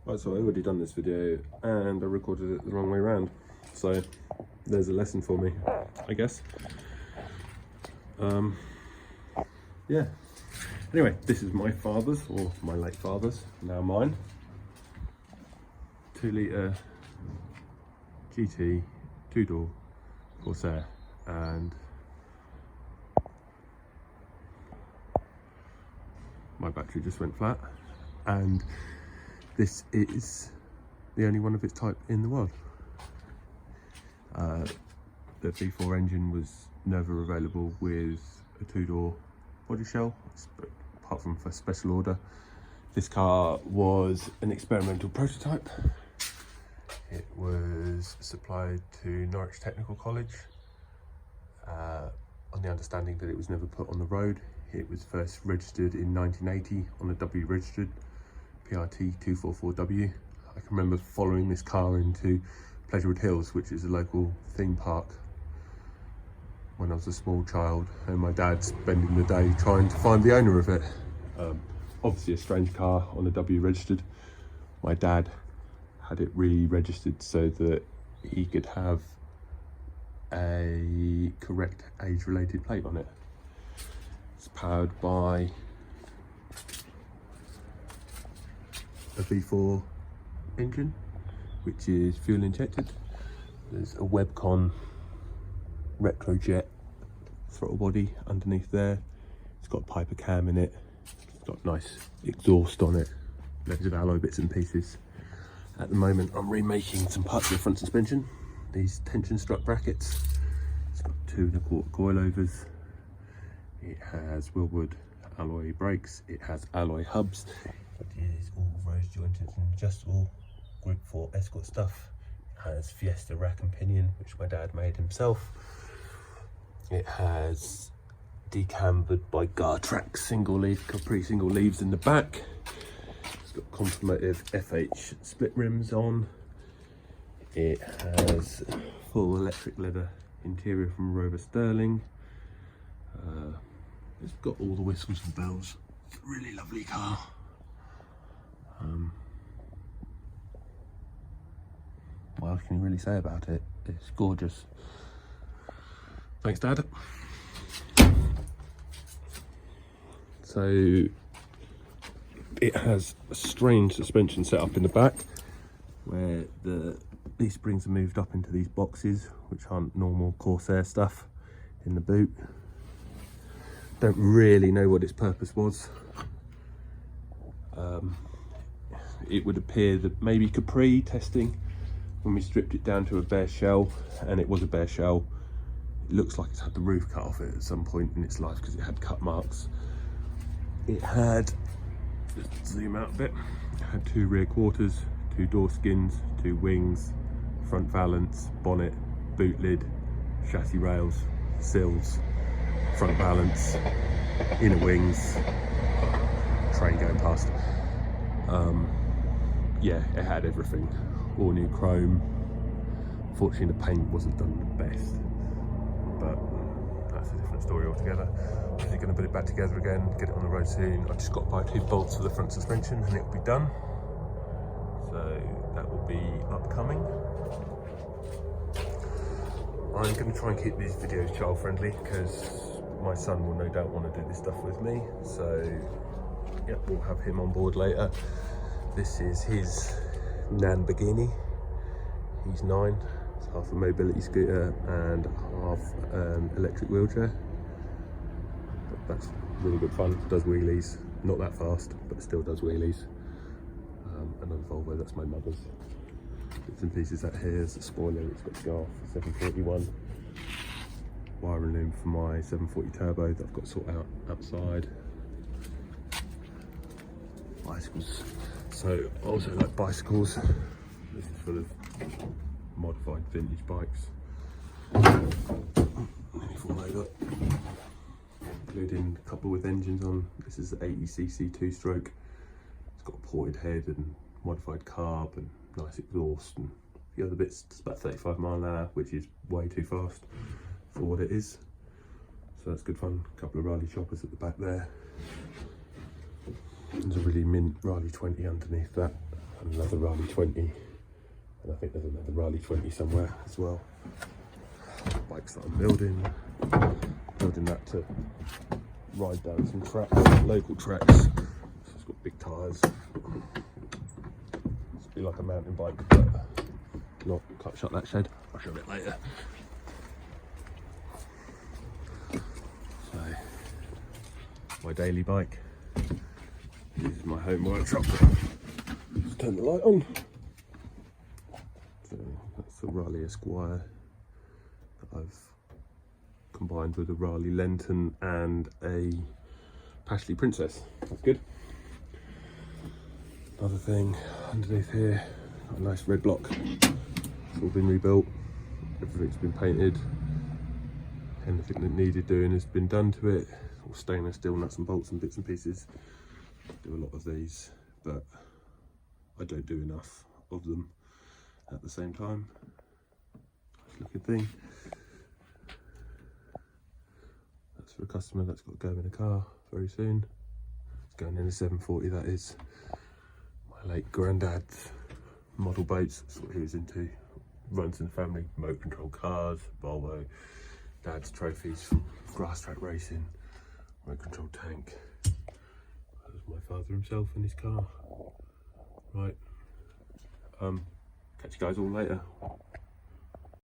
Right, so I already done this video and I recorded it the wrong way around. So there's a lesson for me, I guess. Yeah. Anyway, this is my father's, or my late father's, now mine. 2-litre GT 2-door Corsair, and my battery just went flat, and this is the only one of its type in the world. The V4 engine was never available with a 2-door body shell, apart from for special order. This car was an experimental prototype. It was supplied to Norwich Technical College on the understanding that it was never put on the road. It was first registered in 1980 on a W registered PRT 244W. I can remember following this car into Pleasurewood Hills, which is a local theme park, when I was a small child, and my dad spending the day trying to find the owner of it. Obviously a strange car on a W registered. My dad had it re-registered so that he could have a correct age-related plate on it. It's powered by a V4 engine, which is fuel injected. There's a Webcon retrojet throttle body underneath there. It's got a Piper cam in it. It's got nice exhaust on it. Loads of alloy bits and pieces. At the moment I'm remaking some parts of the front suspension. These tension strut brackets. It's got 2 1/4 coilovers. It has willwood alloy brakes. It has alloy hubs. It is all rose jointed and adjustable. Group 4 Escort stuff. It has Fiesta rack and pinion, which my dad made himself. It has decambered by Gartrack single leaf Capri single leaves in the back. It's got conformative FH split rims on. It has full electric leather interior from Rover Sterling. It's got all the whistles and bells. It's a really lovely car. What else can you really say about it? It's gorgeous. Thanks, Dad. So it has a strange suspension set up in the back, where these springs are moved up into these boxes, which aren't normal Corsair stuff, in the boot. Don't really know what its purpose was. It would appear that maybe Capri testing, when we stripped it down to a bare shell, and it was a bare shell. It looks like it's had the roof cut off it at some point in its life because it had cut marks. It had, just zoom out a bit, it had 2 rear quarters, 2 door skins, 2 wings, front valance, bonnet, boot lid, chassis rails, sills, front valance, inner wings, train going past. Yeah, it had everything. All new chrome. Fortunately the paint wasn't done the best, but that's a different story altogether. I'm going to put it back together again, get it on the road soon. I've just got to buy 2 bolts for the front suspension and it will be done. So that will be upcoming. I'm going to try and keep these videos child friendly because my son will no doubt want to do this stuff with me. So yeah, we'll have him on board later. This is his Lamborghini. He's 9. It's half a mobility scooter and half electric wheelchair. But that's really good fun. Does wheelies, not that fast, but still does wheelies. Another Volvo, that's my mother's. Bits and pieces out here. There's a spoiler. It's got to go off for 741. Wiring loom for my 740 turbo that I've got to sort out outside. Bicycles. So I also like bicycles. This is full of modified vintage bikes. Nearly fall over. Including a couple with engines on. This is the 80cc 2-stroke. It's got a ported head and modified carb and nice exhaust and a few other bits. It's about 35 miles an hour, which is way too fast for what it is. So that's good fun. A couple of Riley choppers at the back there. There's a really mint Riley 20 underneath that. and another Raleigh 20, and I think there's another Raleigh 20 somewhere as well. Bikes that I'm building that to ride down some tracks, local tracks. So it's got big tyres. It's be like a mountain bike, but not. Can't shut that shed. I'll show it later. So my daily bike. This is my home workshop. Just turn the light on. So that's the Raleigh Esquire that I've combined with a Raleigh Lenton and a Pashley Princess. That's good. Another thing underneath here, got a nice red block. It's all been rebuilt. Everything's been painted. Anything that needed doing has been done to it. All stainless steel nuts and bolts and bits and pieces. Do a lot of these, but I don't do enough of them at the same time. Nice looking thing. That's for a customer that's got to go in a car very soon. It's going in a 740, that is. My late granddad's model boats, that's what he was into. Runs in the family, remote control cars, Volvo, dad's trophies from grass track racing, remote control tank. That was my father himself in his car. Right, catch you guys all later.